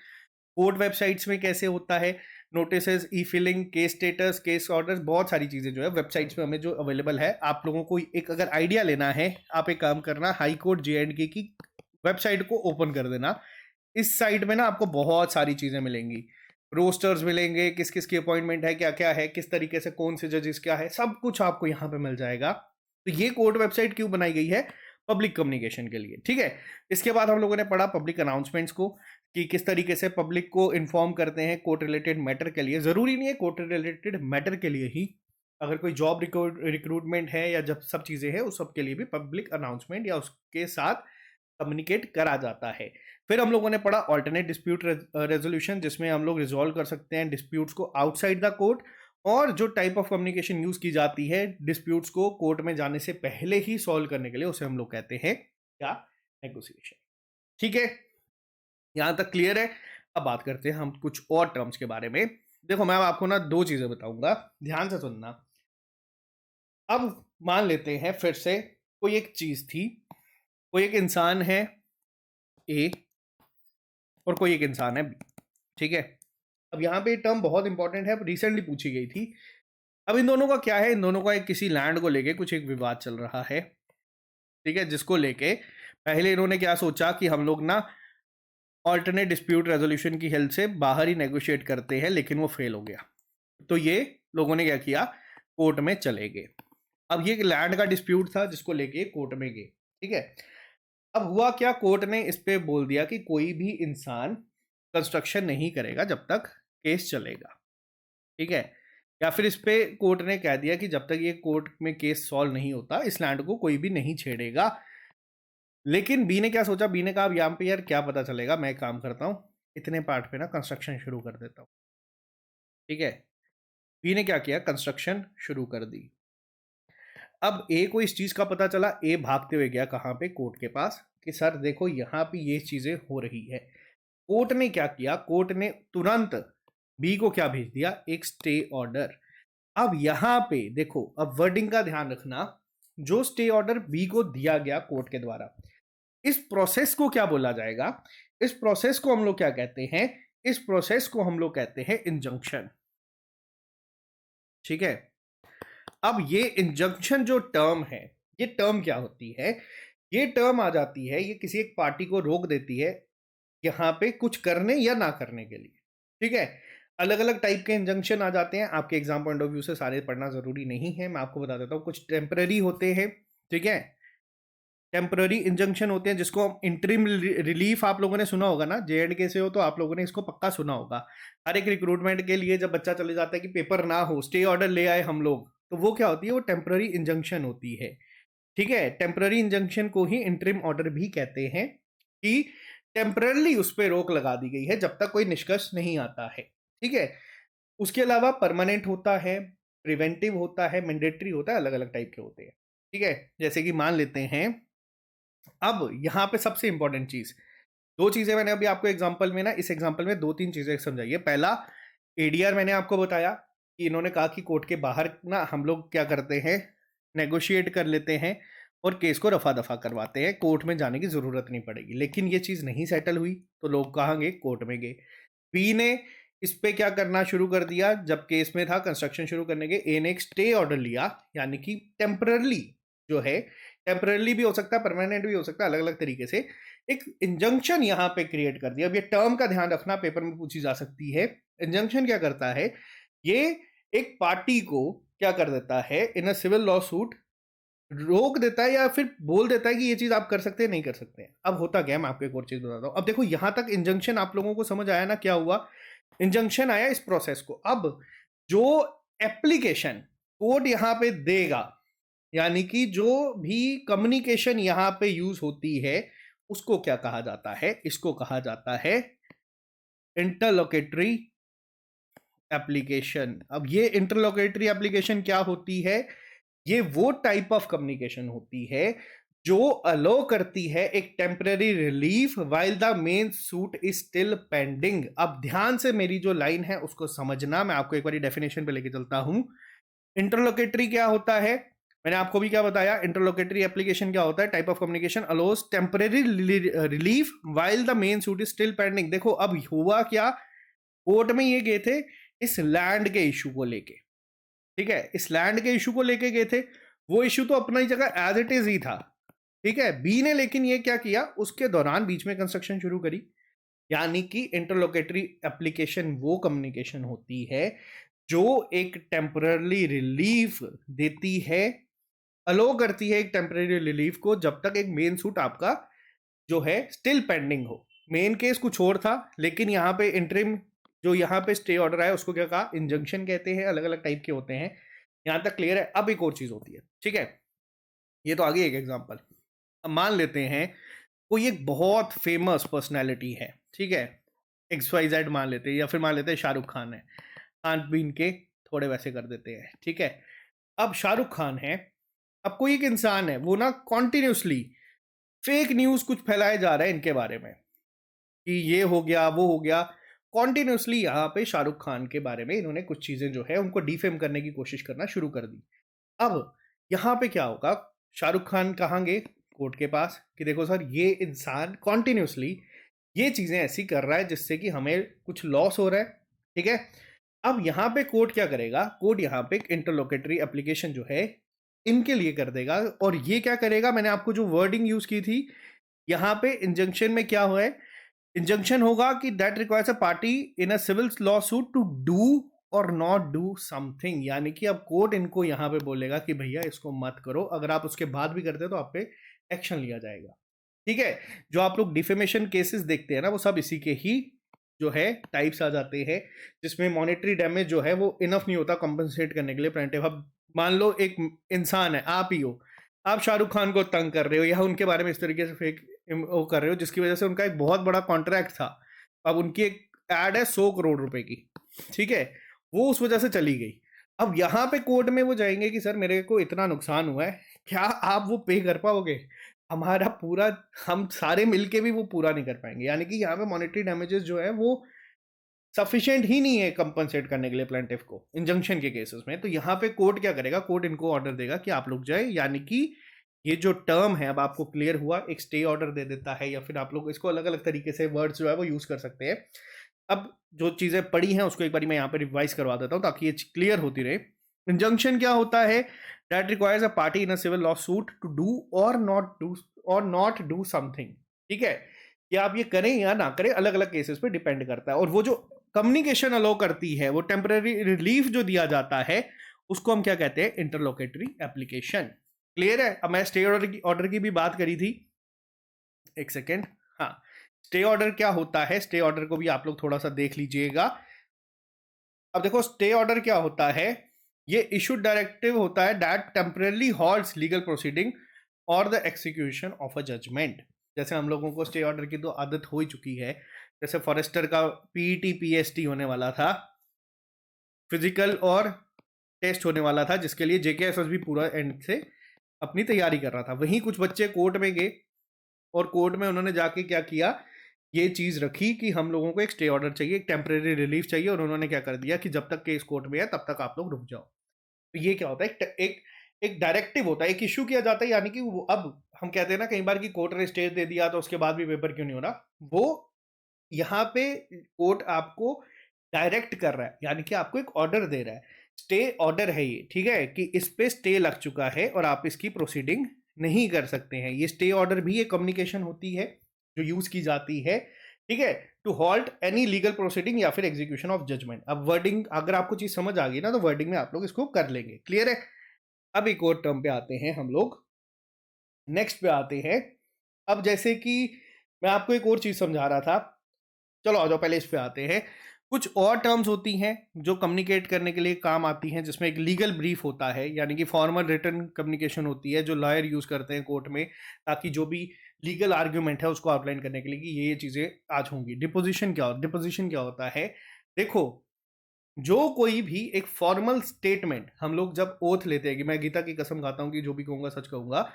कोर्ट वेबसाइट्स में कैसे होता है, नोटिसेस, ई filling, case status, case orders, बहुत सारी चीज़ें जो है वेबसाइट्स पे हमें जो अवेलेबल है। आप लोगों को एक अगर आइडिया लेना है, आप एक काम करना, हाई कोर्ट JNK की वेबसाइट को ओपन कर देना। इस साइट में ना आपको बहुत सारी चीज़ें मिलेंगी, रोस्टर्स मिलेंगे, किस किस की अपॉइंटमेंट है, क्या क्या है, किस तरीके से कौन से जजेस क्या है, सब कुछ आपको यहाँ पे मिल जाएगा। तो ये कोर्ट वेबसाइट क्यों बनाई गई है? पब्लिक कम्युनिकेशन के लिए, ठीक है। इसके बाद हम लोगों ने पढ़ा पब्लिक अनाउंसमेंट्स को, कि किस तरीके से पब्लिक को इन्फॉर्म करते हैं कोर्ट रिलेटेड मैटर के लिए। ज़रूरी नहीं है कोर्ट रिलेटेड मैटर के लिए ही, अगर कोई जॉब रिक्रूटमेंट है या जब सब चीज़ें हैं उस सब के लिए भी पब्लिक अनाउंसमेंट या उसके साथ कम्युनिकेट करा जाता है। फिर हम लोगों ने पढ़ा ऑल्टरनेट डिस्प्यूट रेजोल्यूशन, जिसमें हम लोग रिजॉल्व कर सकते हैं डिस्प्यूट्स को आउटसाइड द कोर्ट, और जो टाइप ऑफ कम्युनिकेशन यूज की जाती है डिस्प्यूट्स को कोर्ट में जाने से पहले ही सॉल्व करने के लिए, उसे हम लोग कहते हैं क्या? नेगोशिएशन। ठीक है, यहां तक क्लियर है। अब बात करते हैं हम कुछ और टर्म्स के बारे में। देखो मैं आपको ना दो चीजें बताऊंगा, ध्यान से सुनना। अब मान लेते हैं फिर से कोई एक चीज थी, कोई एक इंसान है ए और कोई एक इंसान है बी, ठीक है। अब यहाँ पे टर्म बहुत इंपॉर्टेंट है, रिसेंटली पूछी गई थी। अब इन दोनों का क्या है? इन दोनों का एक किसी लैंड को लेके कुछ एक विवाद चल रहा है, ठीक है, जिसको लेके पहले इन्होंने क्या सोचा कि हम लोग ना ऑल्टरनेट डिस्प्यूट रेजोल्यूशन की हेल्प से बाहर ही नेगोशिएट करते हैं, लेकिन वो फेल हो गया। तो ये लोगों ने क्या किया? कोर्ट में चले गए। अब ये लैंड का डिस्प्यूट था जिसको लेके कोर्ट में गए, ठीक है। अब हुआ क्या, कोर्ट ने इस पे बोल दिया कि कोई भी इंसान कंस्ट्रक्शन नहीं करेगा जब तक केस चलेगा, ठीक है। या फिर इस पे कोर्ट ने कह दिया कि जब तक ये कोर्ट में केस सॉल्व नहीं होता इस लैंड को कोई भी नहीं छेड़ेगा। लेकिन बी ने क्या सोचा? बी ने कहा अब यहाँ पे यार क्या पता चलेगा, मैं काम करता हूँ इतने पार्ट पे ना कंस्ट्रक्शन शुरू कर देता हूँ, ठीक है। बी ने क्या किया? कंस्ट्रक्शन शुरू कर दी। अब ए को इस चीज का पता चला, ए भागते हुए गया कहाँ पे? कोर्ट के पास, कि सर देखो यहाँ पे ये चीजें हो रही है। कोर्ट ने क्या किया? कोर्ट ने तुरंत बी को क्या भेज दिया? एक स्टे ऑर्डर। अब यहां पे देखो, अब वर्डिंग का ध्यान रखना, जो स्टे ऑर्डर बी को दिया गया कोर्ट के द्वारा, इस प्रोसेस को क्या बोला जाएगा? इस प्रोसेस को हम लोग क्या कहते हैं? इस प्रोसेस को हम लोग कहते हैं इंजंक्शन, ठीक है। अब ये इंजंक्शन जो टर्म है, ये टर्म क्या होती है? ये टर्म आ जाती है, ये किसी एक पार्टी को रोक देती है यहां पे कुछ करने या ना करने के लिए, ठीक है। अलग अलग टाइप के इंजंक्शन आ जाते हैं, आपके एग्जाम पॉइंट ऑफ व्यू से सारे पढ़ना जरूरी नहीं है, मैं आपको बता देता हूँ। कुछ टेम्पररी होते हैं, ठीक है, टेम्पररी इंजंक्शन होते हैं, जिसको इंटरिम रिलीफ आप लोगों ने सुना होगा ना, JNK से हो तो आप लोगों ने इसको पक्का सुना होगा। हर एक रिक्रूटमेंट के लिए जब बच्चा चले जाता है कि पेपर ना हो, स्टे ऑर्डर ले आए हम लोग, तो वो क्या होती है? वो टेम्पररी इंजंक्शन होती है, ठीक है। टेम्पररी इंजंक्शन को ही इंटरिम ऑर्डर भी कहते हैं, कि टेम्पररली उस पर रोक लगा दी गई है जब तक कोई निष्कर्ष नहीं आता है, ठीक है। उसके अलावा परमानेंट होता है, प्रिवेंटिव होता है, मैंडेटरी होता है, अलग अलग टाइप के होते हैं, ठीक है। जैसे कि मान लेते हैं, अब यहाँ पे सबसे इंपॉर्टेंट चीज, दो चीजें मैंने अभी आपको एग्जांपल में ना, इस एग्जांपल में दो तीन चीजें समझाइए। पहला, ADR मैंने आपको बताया कि इन्होंने कहा कि कोर्ट के बाहर ना हम लोग क्या करते हैं? नेगोशिएट कर लेते हैं और केस को रफा दफा करवाते हैं, कोर्ट में जाने की जरूरत नहीं पड़ेगी। लेकिन ये चीज नहीं सेटल हुई तो लोग कहाँ गए? कोर्ट में गए। बी ने इस पे क्या करना शुरू कर दिया? जब केस में था कंस्ट्रक्शन शुरू करने के, ए ने एक स्टे ऑर्डर लिया, यानी कि टेम्पररली जो है, टेम्पररली भी हो सकता है, परमानेंट भी हो सकता है, अलग अलग तरीके से एक इंजंक्शन यहाँ पे क्रिएट कर दिया। अब ये टर्म का ध्यान रखना, पेपर में पूछी जा सकती है। इंजंक्शन क्या करता है? ये एक पार्टी को क्या कर देता है? इन अ सिविल लॉ सूट रोक देता है या फिर बोल देता है कि ये चीज आप कर सकते हैं, नहीं कर सकते हैं। अब होता क्या, मैं आपको एक और चीज बताता हूं। अब देखो यहां तक इंजंक्शन आप लोगों को समझ आया ना? क्या हुआ? इंजंक्शन आया इस प्रोसेस को। अब जो एप्लीकेशन कोर्ट यहां पे देगा, यानी कि जो भी कम्युनिकेशन यहां पे यूज होती है, उसको क्या कहा जाता है? इसको कहा जाता है इंटरलोकेटरी एप्लीकेशन। अब ये इंटरलोकेटरी एप्लीकेशन क्या होती है? ये वो टाइप ऑफ कम्युनिकेशन होती है जो अलो करती है एक temporary relief while the main suit is still pending. अब ध्यान से मेरी जो लाइन है उसको समझना, मैं आपको एक बार डेफिनेशन पे लेके चलता हूं। इंटरलोकेटरी क्या होता है? मैंने आपको भी क्या बताया? इंटरलोकेटरी एप्लीकेशन क्या होता है? Type of communication allows temporary relief while the main suit is still pending. देखो अब हुआ क्या, कोर्ट में ये गए थे इस लैंड के इशू को लेके, ठीक है, इस लैंड के इशू को लेके गए थे। वो इशू तो अपनी जगह एज इट इज ही था, ठीक है। बी ने लेकिन ये क्या किया, उसके दौरान बीच में कंस्ट्रक्शन शुरू करी। यानी कि इंटरलोकेटरी एप्लीकेशन वो कम्युनिकेशन होती है जो एक टेम्पररी रिलीफ देती है, अलो करती है एक टेम्पररी रिलीफ को, जब तक एक मेन सूट आपका जो है स्टिल पेंडिंग हो। मेन केस कुछ और था, लेकिन यहाँ पे इंटरिम जो यहाँ पे स्टे ऑर्डर आया उसको क्या कहा, इंजंक्शन कहते हैं, अलग अलग टाइप के होते हैं। यहाँ तक क्लियर है। अब एक और चीज होती है, ठीक है, ये तो आगे एक एग्जांपल। अब मान लेते हैं कोई एक बहुत फेमस पर्सनैलिटी है, ठीक है, XYZ मान लेते हैं, या फिर मान लेते हैं शाहरुख खान है, खान बीन के थोड़े वैसे कर देते हैं, ठीक है। अब शाहरुख खान है, अब कोई एक इंसान है, वो ना कॉन्टिन्यूसली फेक न्यूज कुछ फैलाए जा रहा है इनके बारे में कि ये हो गया वो हो गया। कॉन्टिन्यूसली यहाँ पे शाहरुख खान के बारे में इन्होंने कुछ चीजें जो है उनको डिफेम करने की कोशिश करना शुरू कर दी। अब यहाँ पे क्या होगा, शाहरुख खान कहेंगे कोर्ट के पास कि देखो सर, ये इंसान कॉन्टिन्यूसली ये चीजें ऐसी कर रहा है जिससे कि हमें कुछ लॉस हो रहा है, ठीक है। अब यहाँ पे कोर्ट क्या करेगा, कोर्ट यहाँ पे इंटरलोकेटरी एप्लीकेशन जो है इनके लिए कर देगा। और ये क्या करेगा, मैंने आपको जो वर्डिंग यूज की थी, यहाँ पे इंजंक्शन में क्या हुआ है, इंजंक्शन होगा कि that requires a party in a civil law suit to do और नॉट डू समथिंग। यानी कि अब कोर्ट इनको यहाँ पे बोलेगा कि भैया इसको मत करो, अगर आप उसके बाद भी करते हो तो आप पे एक्शन लिया जाएगा, ठीक है। जो आप लोग डिफेमेशन केसेस देखते हैं ना, वो सब इसी के ही जो है टाइप्स आ जाते हैं, जिसमें मॉनेटरी डैमेज जो है वो इनफ नहीं होता कंपनसेट करने के लिए प्लेंटिफ। अब मान लो एक इंसान है, आप ही हो, आप शाहरुख खान को तंग कर रहे हो या उनके बारे में इस तरीके से फेक वो कर रहे हो जिसकी वजह से उनका एक बहुत बड़ा कॉन्ट्रैक्ट था। अब उनकी एक एड है 100 करोड़ रुपए की, ठीक है, वो उस वजह से चली गई। अब यहाँ पे कोर्ट में वो जाएंगे कि सर मेरे को इतना नुकसान हुआ है, क्या आप वो पे कर पाओगे, हमारा पूरा, हम सारे मिलके भी वो पूरा नहीं कर पाएंगे। यानी कि यहाँ पे मॉनेटरी डैमेजेस जो है वो सफिशिएंट ही नहीं है कंपनसेट करने के लिए प्लेंटिफ को इंजंक्शन के केसेस में। तो यहाँ पे कोर्ट क्या करेगा, कोर्ट इनको ऑर्डर देगा कि आप लोग जाए, यानी कि ये जो टर्म है अब आपको क्लियर हुआ, एक स्टे ऑर्डर दे देता है, या फिर आप लोग इसको अलग अलग तरीके से वर्ड्स जो है वो यूज कर सकते हैं। अब जो चीजें पड़ी हैं उसको एक बार मैं यहाँ पे रिवाइज करवा देता हूँ ताकि ये क्लियर होती रहे। इंजंक्शन क्या होता है, that requires a party in a civil law suit to do और नॉट डू समथिंग, ठीक है, कि आप ये करें या ना करें, अलग अलग केसेस पे डिपेंड करता है। और वो जो कम्युनिकेशन अलो करती है, वो टेम्पररी रिलीफ जो दिया जाता है, उसको हम क्या कहते हैं, इंटरलोकेटरी एप्लीकेशन। क्लियर है। अब मैं स्टे ऑर्डर की भी बात करी थी, एक सेकेंड, हाँ, स्टे ऑर्डर क्या होता है, स्टे ऑर्डर को भी आप लोग थोड़ा सा देख लीजिएगा। अब देखो स्टे ऑर्डर क्या होता है, ये इशूड डायरेक्टिव होता है that temporarily halts legal proceeding और the execution of a judgment. जैसे हम लोगों को स्टे ऑर्डर की तो आदत हो ही चुकी है, जैसे फॉरेस्टर का पीईटी पीएसटी होने वाला था, फिजिकल और टेस्ट होने वाला था, जिसके लिए जेकेएसएस भी पूरा एंड से अपनी तैयारी कर रहा था। वहीं कुछ बच्चे कोर्ट में गए और कोर्ट में उन्होंने जाके क्या किया, ये चीज रखी कि हम लोगों को एक स्टे ऑर्डर चाहिए, एक टेम्परेरी रिलीफ चाहिए, और उन्होंने क्या कर दिया कि जब तक केस कोर्ट में है तब तक आप लोग रुक जाओ। तो ये क्या होता है, एक डायरेक्टिव होता है, एक इशू किया जाता है। यानी कि अब हम कहते हैं ना कई बार कि कोर्ट ने स्टे दे दिया तो उसके बाद भी पेपर क्यों नहीं हो रहा, वो यहाँ पे कोर्ट आपको डायरेक्ट कर रहा है, यानी कि आपको एक ऑर्डर दे रहा है, स्टे ऑर्डर है ये, ठीक है, कि इस पे स्टे लग चुका है और आप इसकी प्रोसीडिंग नहीं कर सकते हैं। ये स्टे ऑर्डर भी एक कम्युनिकेशन होती है जो यूज की जाती है, ठीक है, to halt any legal proceeding या फिर एग्जीक्यूशन ऑफ जजमेंट। अब वर्डिंग अगर आपको चीज समझ आ गई ना, तो वर्डिंग में आप लोग इसको कर लेंगे। क्लियर है। अब एक और टर्म पे आते हैं हम लोग, नेक्स्ट पे आते हैं। अब जैसे कि मैं आपको एक और चीज समझा रहा था, चलो आ जाओ पहले इस पे आते हैं। कुछ और टर्म्स होती हैं जो कम्युनिकेट करने के लिए काम आती हैं, जिसमें एक लीगल ब्रीफ होता है, यानी कि फॉर्मल रिटन कम्युनिकेशन होती है जो लॉयर यूज करते हैं कोर्ट में, ताकि जो भी लीगल आर्ग्यूमेंट है उसको आउटलाइन करने के लिए कि ये चीजें आज होंगी। डिपोजिशन क्या होता है, देखो, जो कोई भी एक फॉर्मल स्टेटमेंट हम लोग जब ओथ लेते हैं, कि मैं गीता की कसम खाता हूं कि जो भी कहूंगा सच कहूंगा,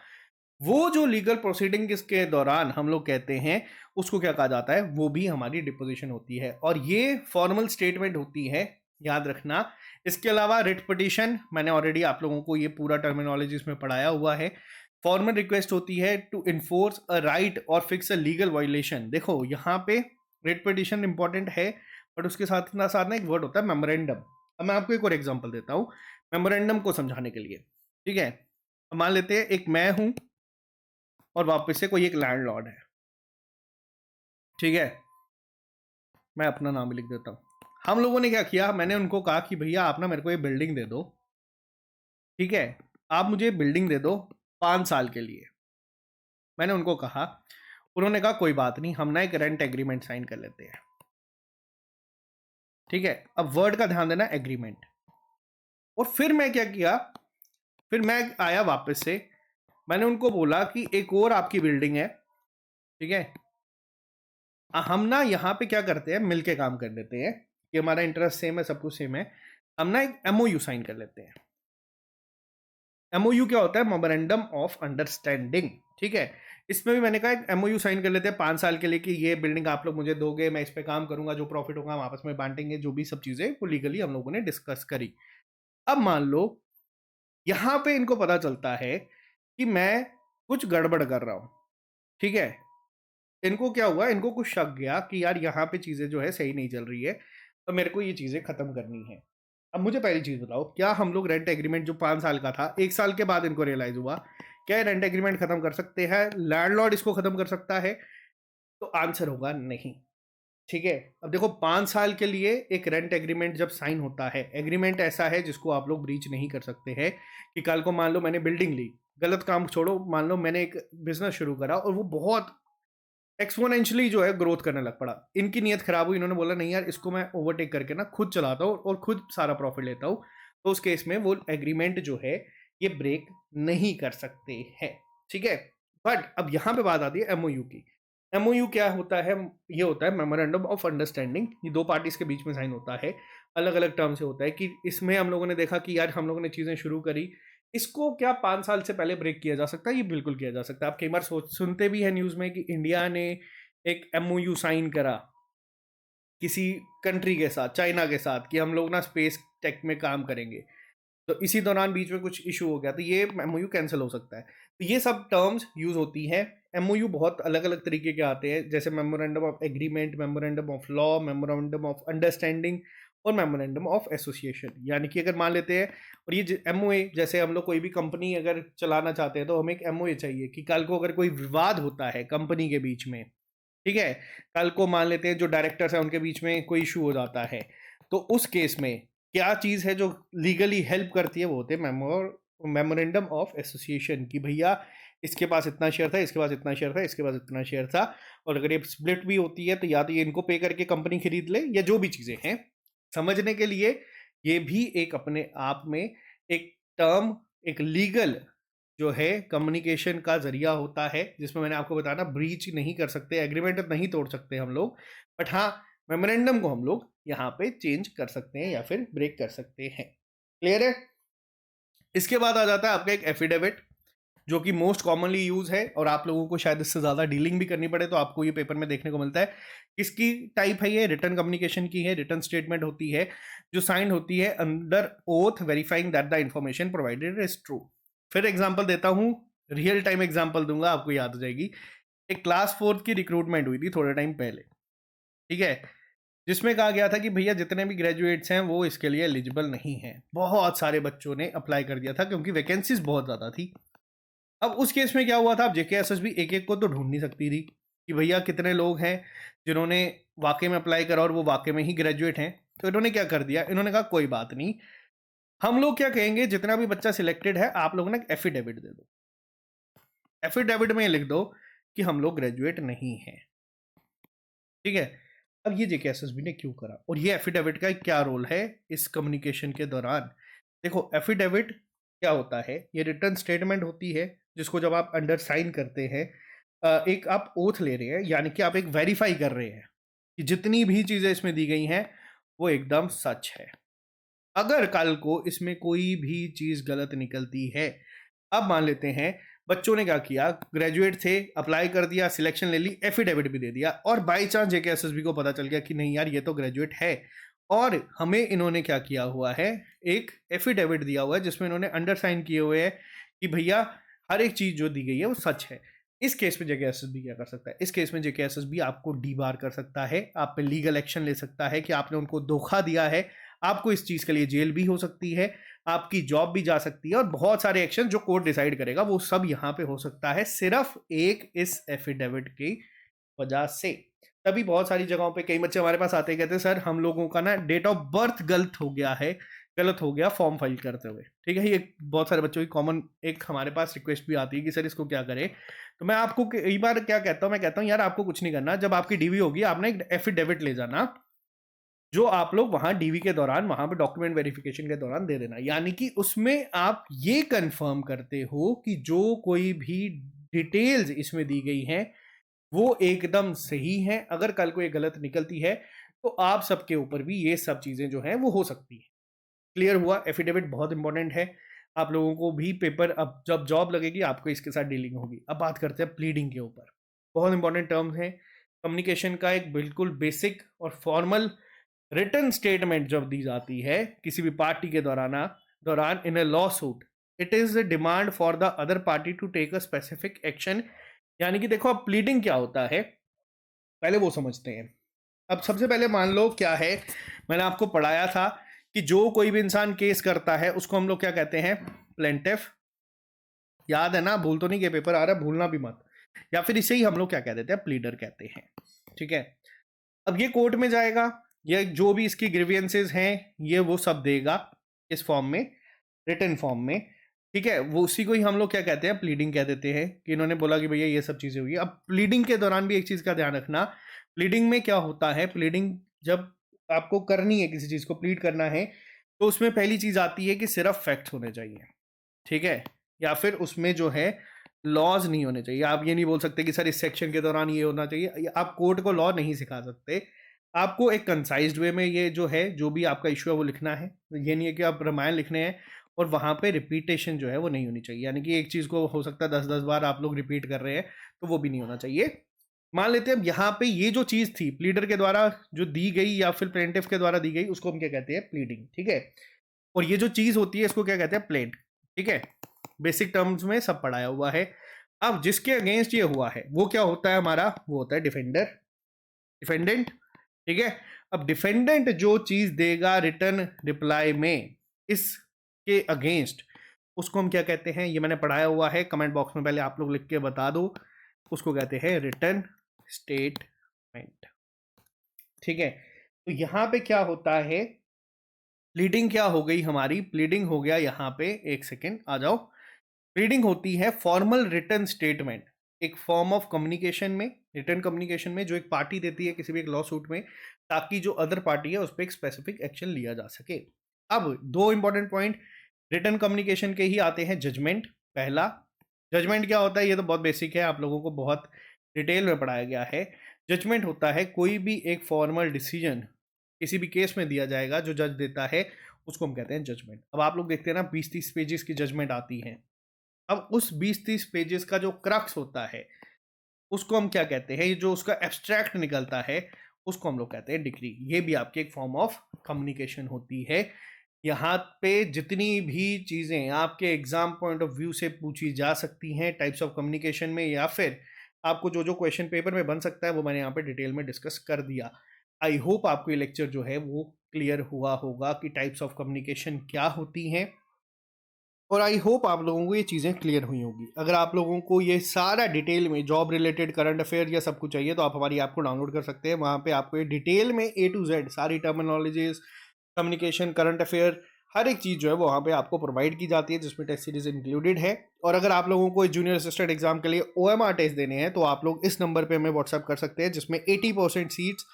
वो जो लीगल प्रोसीडिंग के दौरान हम लोग कहते हैं उसको क्या कहा जाता है, वो भी हमारी डिपोजिशन होती है। और ये फॉर्मल स्टेटमेंट होती है, याद रखना। इसके अलावा रिट पिटीशन, मैंने ऑलरेडी आप लोगों को ये पूरा टर्मिनोलॉजी इसमें पढ़ाया हुआ है। फॉर्मल रिक्वेस्ट होती है टू इन्फोर्स अ राइट और फिक्स अ लीगल वायलेशन। देखो यहाँ पे रिट पिटीशन इंपॉर्टेंट है, बट उसके साथ ना साथ ना एक वर्ड होता है मेमोरेंडम। अब मैं आपको एक और एग्जांपल देता हूँ मेमोरेंडम को समझाने के लिए, ठीक है। अब मान लेते हैं एक मैं हूँ और वापस से कोई एक लैंडलॉर्ड है, ठीक है। मैं अपना नाम भी लिख देता हूँ। हम लोगों ने क्या किया, मैंने उनको कहा कि भैया आप ना मेरे को ये बिल्डिंग दे दो, ठीक है। आप मुझे बिल्डिंग दे दो 5 साल के लिए। मैंने उनको कहा, उन्होंने कहा कोई बात नहीं, हम ना एक रेंट एग्रीमेंट साइन कर लेते हैं, ठीक है। अब वर्ड का ध्यान देना, एग्रीमेंट। और फिर मैं क्या किया, फिर मैं आया वापस से, मैंने उनको बोला कि एक और आपकी बिल्डिंग है, ठीक है। हम ना यहाँ पे क्या करते हैं, मिलके काम कर लेते हैं कि हमारा इंटरेस्ट सेम है, सब कुछ सेम है। हम ना एक एमओयू साइन कर लेते हैं। एमओयू क्या होता है, मेमोरेंडम ऑफ अंडरस्टैंडिंग, ठीक है। इसमें भी मैंने कहा एक एमओयू साइन कर लेते हैं 5 साल के लिए कि ये बिल्डिंग आप लोग मुझे दोगे, मैं इस पे काम करूंगा, जो प्रॉफिट होगा हम आपस में बांटेंगे, जो भी सब चीजें वो लीगली हम लोगों ने डिस्कस करी। अब मान लो यहां पे इनको पता चलता है कि मैं कुछ गड़बड़ कर रहा हूं, ठीक है। इनको क्या हुआ, इनको कुछ शक गया कि यार यहाँ पे चीजें जो है सही नहीं चल रही है, तो मेरे को ये चीजें खत्म करनी है। अब मुझे पहली चीज बताओ, क्या हम लोग रेंट एग्रीमेंट जो 5 साल का था, 1 साल के बाद इनको रियलाइज हुआ, क्या रेंट एग्रीमेंट खत्म कर सकते हैं, लैंडलॉर्ड इसको खत्म कर सकता है? तो आंसर होगा नहीं, ठीक है। अब देखो 5 साल के लिए एक रेंट एग्रीमेंट जब साइन होता है, एग्रीमेंट ऐसा है जिसको आप लोग ब्रीच नहीं कर सकते हैं कि कल को मान लो मैंने बिल्डिंग ली, गलत काम छोड़ो, मान लो मैंने एक बिजनेस शुरू करा और वो बहुत एक्सपोनेंशियली जो है ग्रोथ करने लग पड़ा, इनकी नीयत खराब हुई, इन्होंने बोला नहीं यार इसको मैं ओवरटेक करके ना खुद चलाता हूँ और खुद सारा प्रॉफिट लेता हूँ, तो उस केस में वो एग्रीमेंट जो है ये ब्रेक नहीं कर सकते हैं, ठीक है। बट अब यहाँ पे बात आती है एमओयू की। एमओयू क्या होता है, ये होता है मेमोरेंडम ऑफ अंडरस्टैंडिंग, ये दो पार्टीज के बीच में साइन होता है, अलग अलग टर्म से होता है कि इसमें हम लोगों ने देखा कि यार हम लोगों ने चीजें शुरू करी, इसको क्या 5 साल से पहले ब्रेक किया जा सकता है? ये बिल्कुल किया जा सकता है। आप कई बार सुनते भी है न्यूज में कि इंडिया ने एक एमओयू साइन करा किसी कंट्री के साथ, चाइना के साथ, कि हम लोग ना स्पेस टेक में काम करेंगे, तो इसी दौरान बीच में कुछ इशू हो गया तो ये एमओयू कैंसिल हो सकता है। तो ये सब टर्म्स यूज होती हैं। एमओयू बहुत अलग अलग तरीके के आते हैं, जैसे memorandum of agreement, memorandum of law, memorandum of understanding और मेमोरेंडम ऑफ एसोसिएशन। यानी कि अगर मान लेते हैं, और ये एमओए, जैसे हम लोग कोई भी कंपनी अगर चलाना चाहते हैं तो हमें एक एमओए चाहिए कि कल को अगर कोई विवाद होता है कंपनी के बीच में, ठीक है, कल को मान लेते हैं जो डायरेक्टर्स हैं उनके बीच में कोई इशू हो जाता है, तो उस केस में क्या चीज़ है जो लीगली हेल्प करती है, वो होते हैं मेमोरेंडम ऑफ एसोसिएशन, कि भैया इसके पास इतना शेयर था, इसके पास इतना शेयर था, इसके पास इतना शेयर था, और अगर ये स्प्लिट भी होती है तो या तो ये इनको पे करके कंपनी खरीद ले, या जो भी चीज़ें हैं, समझने के लिए ये भी एक अपने आप में एक टर्म, एक लीगल जो है कम्युनिकेशन का जरिया होता है, जिसमें मैंने आपको बताया ना, ब्रीच नहीं कर सकते, एग्रीमेंट नहीं तोड़ सकते हम लोग, बट हाँ मेमोरेंडम को हम लोग यहाँ पे चेंज कर सकते हैं या फिर ब्रेक कर सकते हैं। क्लियर है? इसके बाद आ जाता है आपका एक एफिडेविट, जो कि मोस्ट कॉमनली यूज है, और आप लोगों को शायद इससे ज़्यादा डीलिंग भी करनी पड़े तो आपको ये पेपर में देखने को मिलता है। किसकी टाइप है ये? रिटर्न कम्युनिकेशन की है। रिटर्न स्टेटमेंट होती है जो साइंड होती है under oath verifying that the information provided is true. फिर एग्जाम्पल देता हूँ, रियल टाइम एग्जाम्पल दूंगा, आपको याद हो जाएगी। एक क्लास 4 की रिक्रूटमेंट हुई थी थोड़े टाइम पहले, ठीक है, जिसमें कहा गया था कि भैया जितने भी ग्रेजुएट्स हैं वो इसके लिए एलिजिबल नहीं हैं। बहुत सारे बच्चों ने अप्लाई कर दिया था क्योंकि वैकेंसीज बहुत ज़्यादा थी। अब उस केस में क्या हुआ था, अब जेकेएसएसबी एक एक को तो ढूंढ नहीं सकती थी कि भैया कितने लोग हैं जिन्होंने वाकई में अप्लाई करा और वो वाकई में ही ग्रेजुएट हैं। तो इन्होंने क्या कर दिया, इन्होंने कहा कोई बात नहीं, हम लोग क्या कहेंगे, जितना भी बच्चा सिलेक्टेड है आप लोग ना एफिडेविट दे दो, एफिडेविट में लिख दो कि हम लोग ग्रेजुएट नहीं हैं, ठीक है। अब ये जेकेएसएसबी ने क्यों करा, और ये एफिडेविट का क्या रोल है इस कम्युनिकेशन के दौरान? देखो एफिडेविट क्या होता है, ये रिटर्न स्टेटमेंट होती है जिसको जब आप अंडर साइन करते हैं, एक आप ओथ ले रहे हैं, यानी कि आप एक वेरीफाई कर रहे हैं कि जितनी भी चीज़ें इसमें दी गई हैं वो एकदम सच है। अगर कल को इसमें कोई भी चीज़ गलत निकलती है, अब मान लेते हैं बच्चों ने क्या किया, ग्रेजुएट थे, अप्लाई कर दिया, सिलेक्शन ले ली, एफिडेविट भी दे दिया, और बाई चांस जेकेएसएसबी को पता चल गया कि नहीं यार ये तो ग्रेजुएट है, और हमें इन्होंने क्या किया हुआ है, एक एफिडेविट दिया हुआ है जिसमें इन्होंने अंडर साइन किए हुए हैं कि भैया हर एक चीज़ जो दी गई है वो सच है। इस केस में जेके एसएसबी क्या कर सकता है? इस केस में जेके एसएसबी आपको डीबार कर सकता है, आप पे लीगल एक्शन ले सकता है कि आपने उनको धोखा दिया है, आपको इस चीज़ के लिए जेल भी हो सकती है, आपकी जॉब भी जा सकती है और बहुत सारे एक्शन जो कोर्ट डिसाइड करेगा वो सब यहाँ पे हो सकता है, सिर्फ एक इस एफिडेविट की वजह से। तभी बहुत सारी जगहों पे कई बच्चे हमारे पास आते हैं, कहते हैं सर हम लोगों का ना डेट ऑफ बर्थ गलत हो गया फॉर्म फाइल करते हुए। ठीक है, ये बहुत सारे बच्चों की कॉमन एक हमारे पास रिक्वेस्ट भी आती है कि सर इसको क्या करें। तो मैं आपको कई बार क्या कहता हूँ, मैं कहता हूँ यार आपको कुछ नहीं करना, जब आपकी डीवी होगी आपने एक एफिडेविट ले जाना, जो आप लोग वहां डीवी के दौरान वहां पे डॉक्यूमेंट वेरिफिकेशन के दौरान दे देना, यानी कि उसमें आप ये कंफर्म करते हो कि जो कोई भी डिटेल्स इसमें दी गई हैं वो एकदम सही है। अगर कल को ये गलत निकलती है तो आप सबके ऊपर भी ये सब चीजें जो हैं वो हो सकती है। क्लियर हुआ? एफिडेविट बहुत इंपॉर्टेंट है, आप लोगों को भी पेपर, अब जब जॉब लगेगी आपको इसके साथ डीलिंग होगी। अब बात करते हैं प्लीडिंग के ऊपर, बहुत इंपॉर्टेंट टर्म है। कम्युनिकेशन का एक बिल्कुल बेसिक और फॉर्मल रिटन स्टेटमेंट जब दी जाती है किसी भी पार्टी के दौरान in a lawsuit, it is a demand for the other party to take a specific action. यानी कि देखो अब प्लीडिंग क्या होता है पहले वो समझते हैं। अब सबसे पहले मान लो क्या है, मैंने आपको पढ़ाया था कि जो कोई भी इंसान केस करता है उसको हम लोग क्या कहते हैं? प्लेंटिफ। याद है ना? भूल तो नहीं, के पेपर आ रहा है, भूलना भी मत। या फिर इसे ही हम लोग क्या कह देते हैं? प्लीडर कहते हैं। ठीक है, अब ये कोर्ट में जाएगा, ये जो भी इसकी ग्रीवियंसेस हैं ये वो सब देगा इस फॉर्म में, रिटन फॉर्म में। ठीक है, वो उसी को ही हम लोग क्या कहते हैं? प्लीडिंग कह देते हैं कि इन्होंने बोला कि भैया ये सब चीज़ें हुई। अब प्लीडिंग के दौरान भी एक चीज़ का ध्यान रखना, प्लीडिंग में क्या होता है, प्लीडिंग जब आपको करनी है, किसी चीज़ को प्लीड करना है, तो उसमें पहली चीज़ आती है कि सिर्फ फैक्ट्स होने चाहिए। ठीक है, या फिर उसमें जो है लॉज नहीं होने चाहिए। आप ये नहीं बोल सकते कि सर इस सेक्शन के दौरान ये होना चाहिए, आप कोर्ट को लॉ नहीं सिखा सकते। आपको एक कंसाइज्ड वे में ये जो है, जो भी आपका इशू है वो लिखना है। ये नहीं है कि आप रामायण लिखने हैं और वहाँ पे रिपीटेशन जो है वो नहीं होनी चाहिए, यानी कि एक चीज़ को हो सकता है 10-10 बार आप लोग रिपीट कर रहे हैं, तो वो भी नहीं होना चाहिए। मान लेते हैं अब यहाँ पे ये जो चीज़ थी प्लीडर के द्वारा जो दी गई या फिर प्लेंटिफ के द्वारा दी गई, उसको हम क्या कहते हैं? प्लीडिंग। ठीक है, और ये जो चीज़ होती है इसको क्या कहते हैं? प्लेंट। ठीक है, बेसिक टर्म्स में सब पढ़ाया हुआ है। अब जिसके अगेंस्ट ये हुआ है वो क्या होता है हमारा? वो होता है डिफेंडेंट। ठीक है, अब डिफेंडेंट जो चीज देगा रिटर्न रिप्लाई में इसके अगेंस्ट, उसको हम क्या कहते हैं? ये मैंने पढ़ाया हुआ है, कमेंट बॉक्स में पहले आप लोग लिख के बता दो। उसको कहते हैं रिटर्न स्टेटमेंट। ठीक है, तो यहां पे क्या होता है? प्लीडिंग क्या हो गई हमारी? प्लीडिंग हो गया यहाँ पे, एक सेकेंड आ जाओ। प्लीडिंग होती है फॉर्मल रिटर्न स्टेटमेंट, एक फॉर्म ऑफ कम्युनिकेशन में, रिटर्न कम्युनिकेशन में, जो एक पार्टी देती है किसी भी एक लॉ सूट में, ताकि जो अदर पार्टी है उस पर एक स्पेसिफिक एक्शन लिया जा सके। अब दो इंपॉर्टेंट पॉइंट रिटर्न कम्युनिकेशन के ही आते हैं। जजमेंट पहला, जजमेंट क्या होता है? ये तो बहुत बेसिक है, आप लोगों को बहुत डिटेल में पढ़ाया गया है। जजमेंट होता है कोई भी एक फॉर्मल डिसीजन किसी भी केस में दिया जाएगा, जो जज देता है उसको हम कहते हैं जजमेंट। अब आप लोग देखते हैं ना 20-30 पेजेस की जजमेंट आती है। अब उस 20-30 पेजेस का जो क्रक्स होता है उसको हम क्या कहते हैं? ये जो उसका एब्स्ट्रैक्ट निकलता है उसको हम लोग कहते हैं डिग्री। ये भी आपकी एक फॉर्म ऑफ कम्युनिकेशन होती है। यहाँ पे जितनी भी चीज़ें आपके एग्जाम पॉइंट ऑफ व्यू से पूछी जा सकती हैं टाइप्स ऑफ कम्युनिकेशन में, या फिर आपको जो जो क्वेश्चन पेपर में बन सकता है वो मैंने यहाँ पे डिटेल में डिस्कस कर दिया। आई होप आपको ये लेक्चर जो है वो क्लियर हुआ होगा कि टाइप्स ऑफ कम्युनिकेशन क्या होती हैं, और आई होप आप लोगों को ये चीज़ें क्लियर हुई होगी। अगर आप लोगों को ये सारा डिटेल में जॉब रिलेटेड करंट अफेयर या सब कुछ चाहिए तो आप हमारी ऐप को डाउनलोड कर सकते हैं। वहाँ पे आपको ये डिटेल में A to Z सारी टर्मिनोलॉजीज, कम्युनिकेशन, करंट अफेयर, हर एक चीज़ जो है वो वहाँ पे आपको प्रोवाइड की जाती है, जिसमें टेस्ट सीरीज इंक्लूडेड है। और अगर आप लोगों को जूनियर असिस्टेंट एग्जाम के लिए OMR टेस्ट देने हैं तो आप लोग इस नंबर पर हमें व्हाट्सअप कर सकते हैं, जिसमें 80% सीट्स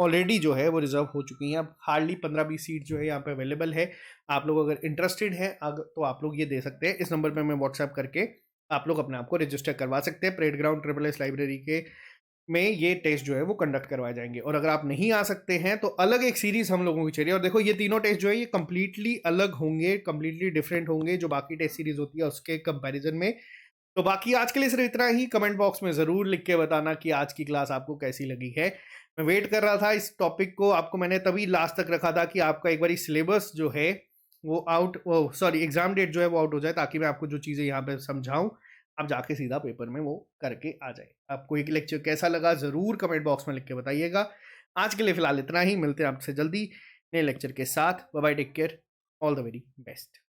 ऑलरेडी जो है वो रिजर्व हो चुकी हैं। अब हार्डली 15-20 सीट जो है यहाँ पे अवेलेबल है। आप लोग अगर इंटरेस्टेड हैं तो आप लोग ये दे सकते हैं, इस नंबर पे मैं व्हाट्सएप करके आप लोग अपने आप को रजिस्टर करवा सकते हैं। परेड ग्राउंड SSS लाइब्रेरी के में ये टेस्ट जो है वो कंडक्ट करवाए जाएंगे। और अगर आप नहीं आ सकते हैं तो अलग एक सीरीज हम लोगों की चाहिए। और देखो ये तीनों टेस्ट जो है ये कंप्लीटली अलग होंगे, कंप्लीटली डिफरेंट होंगे जो बाकी टेस्ट सीरीज होती है उसके कंपैरिजन में। तो बाकी आज के लिए सिर्फ इतना ही। कमेंट बॉक्स में ज़रूर लिख के बताना कि आज की क्लास आपको कैसी लगी है। मैं वेट कर रहा था इस टॉपिक को, आपको मैंने तभी लास्ट तक रखा था कि आपका एक बारी सिलेबस जो है वो एग्जाम डेट जो है वो आउट हो जाए, ताकि मैं आपको जो चीज़ें यहाँ पे समझाऊं आप जाके सीधा पेपर में वो करके आ जाए। आपको एक लेक्चर कैसा लगा ज़रूर कमेंट बॉक्स में लिख के बताइएगा। आज के लिए फ़िलहाल इतना ही, मिलते हैं आपसे जल्दी नए लेक्चर के साथ। Bye bye, take care, all the very best.